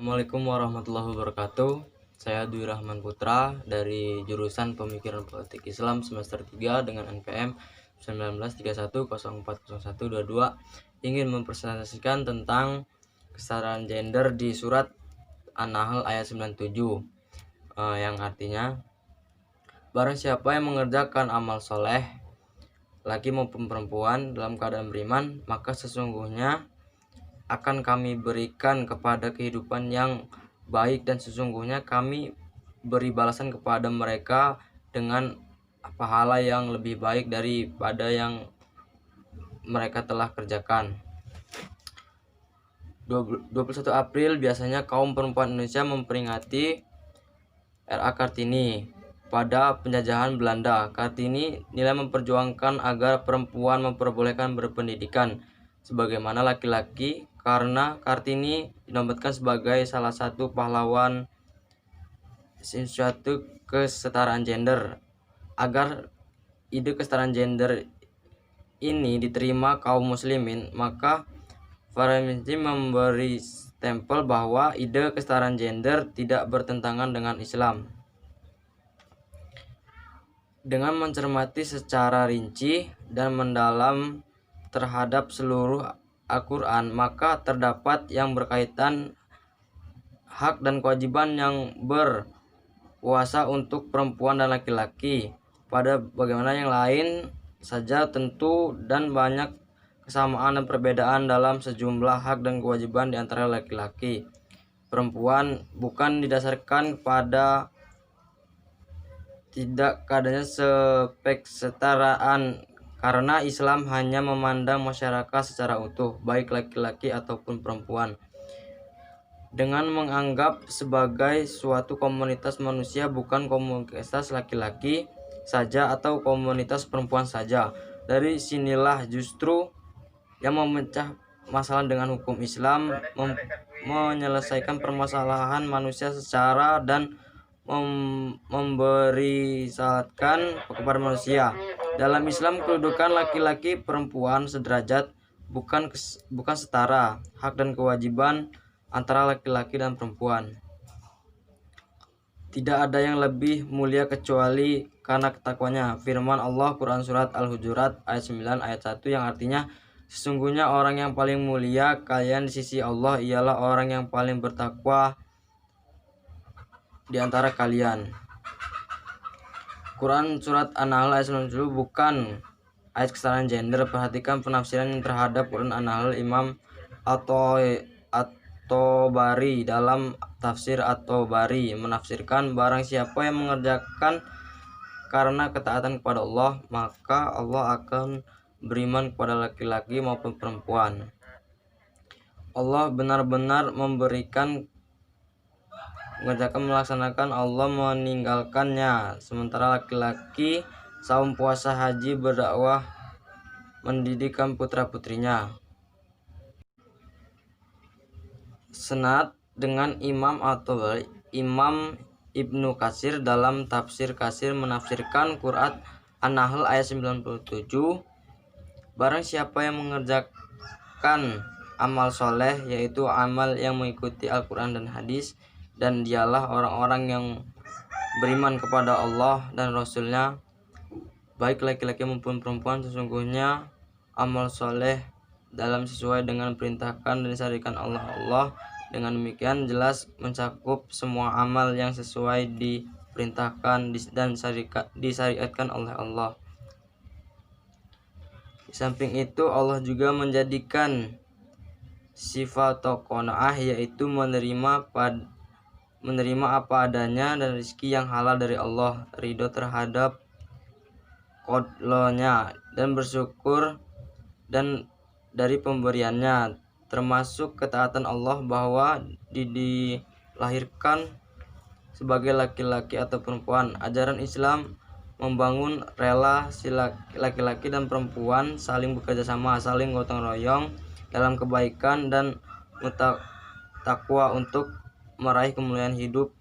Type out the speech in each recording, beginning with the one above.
Assalamualaikum warahmatullahi wabarakatuh. Saya Dwi Rahman Putra dari jurusan Pemikiran Politik Islam semester 3 dengan NPM 1931040122 ingin mempresentasikan tentang kesetaraan gender di surat An-Nahl ayat 97 yang artinya, barang siapa yang mengerjakan amal soleh laki maupun perempuan dalam keadaan beriman, maka sesungguhnya akan kami berikan kepada kehidupan yang baik dan sesungguhnya kami beri balasan kepada mereka dengan pahala yang lebih baik daripada yang mereka telah kerjakan. 21 April biasanya kaum perempuan Indonesia memperingati R.A. Kartini pada penjajahan Belanda. Kartini nilai memperjuangkan agar perempuan memperbolehkan berpendidikan sebagaimana laki-laki, karena Kartini dinobatkan sebagai salah satu pahlawan suatu kesetaraan gender. Agar ide kesetaraan gender ini diterima kaum muslimin, maka Feminisme memberi stempel bahwa ide kesetaraan gender tidak bertentangan dengan Islam. Dengan mencermati secara rinci dan mendalam terhadap seluruh Al-Quran, maka terdapat yang berkaitan hak dan kewajiban yang berkuasa untuk perempuan dan laki-laki. Pada bagaimana yang lain saja tentu dan banyak kesamaan dan perbedaan dalam sejumlah hak dan kewajiban di antara laki-laki perempuan, bukan didasarkan pada tidak adanya spek kesetaraan, karena Islam hanya memandang masyarakat secara utuh, baik laki-laki ataupun perempuan, dengan menganggap sebagai suatu komunitas manusia, bukan komunitas laki-laki saja atau komunitas perempuan saja. Dari sinilah justru yang memecah masalah dengan hukum Islam, menyelesaikan permasalahan manusia secara dan memberi syaratkan kepada manusia. Dalam Islam, kedudukan laki-laki perempuan sederajat, bukan setara. Hak dan kewajiban antara laki-laki dan perempuan tidak ada yang lebih mulia kecuali karena ketakwanya. Firman Allah Quran Surat Al-Hujurat ayat 9 ayat 1 yang artinya, sesungguhnya orang yang paling mulia kalian di sisi Allah ialah orang yang paling bertakwa di antara kalian. Quran Surat An-Nahl ayat 97 bukan ayat kesetaraan gender. Perhatikan penafsiran terhadap Quran An-Nahl Imam At-Tabari dalam tafsir At-Tabari menafsirkan, barang siapa yang mengerjakan karena ketaatan kepada Allah, maka Allah akan beriman kepada laki-laki maupun perempuan. Allah benar-benar mengerjakan melaksanakan, Allah meninggalkannya. Sementara laki-laki saum, puasa, haji, berdakwah, mendidikan putra-putrinya. Senad dengan Imam At-Tabari, Imam Ibnu Katsir dalam tafsir Katsir menafsirkan Quran An-Nahl ayat 97, barang siapa yang mengerjakan amal soleh, yaitu amal yang mengikuti Al-Quran dan hadis, dan dialah orang-orang yang beriman kepada Allah dan Rasulnya, baik laki-laki maupun perempuan, sesungguhnya amal soleh dalam sesuai dengan perintahkan dan disyariatkan Allah. Dengan demikian jelas mencakup semua amal yang sesuai diperintahkan dan disyariatkan oleh Allah. Di samping itu, Allah juga menjadikan sifat qanaah, yaitu menerima apa adanya dan rezeki yang halal dari Allah, ridho terhadap qadlonya dan bersyukur dan dari pemberiannya, termasuk ketaatan Allah bahwa dilahirkan sebagai laki-laki atau perempuan. Ajaran Islam membangun relasi laki-laki dan perempuan saling bekerja sama, saling gotong royong dalam kebaikan dan takwa untuk meraih kemuliaan hidup,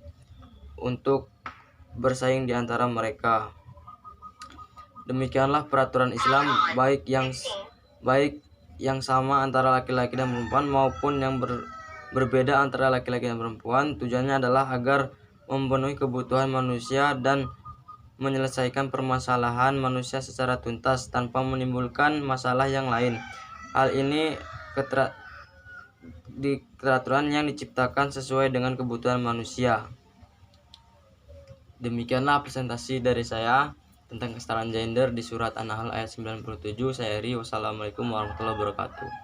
untuk bersaing di antara mereka. Demikianlah peraturan Islam, baik yang sama antara laki-laki dan perempuan maupun yang berbeda antara laki-laki dan perempuan. Tujuannya adalah agar memenuhi kebutuhan manusia dan menyelesaikan permasalahan manusia secara tuntas tanpa menimbulkan masalah yang lain. Hal ini keteraturan yang diciptakan sesuai dengan kebutuhan manusia. Demikianlah presentasi dari saya tentang kesetaraan gender di surat An-Nahl ayat 97. Saya Eri. Wassalamualaikum warahmatullahi wabarakatuh.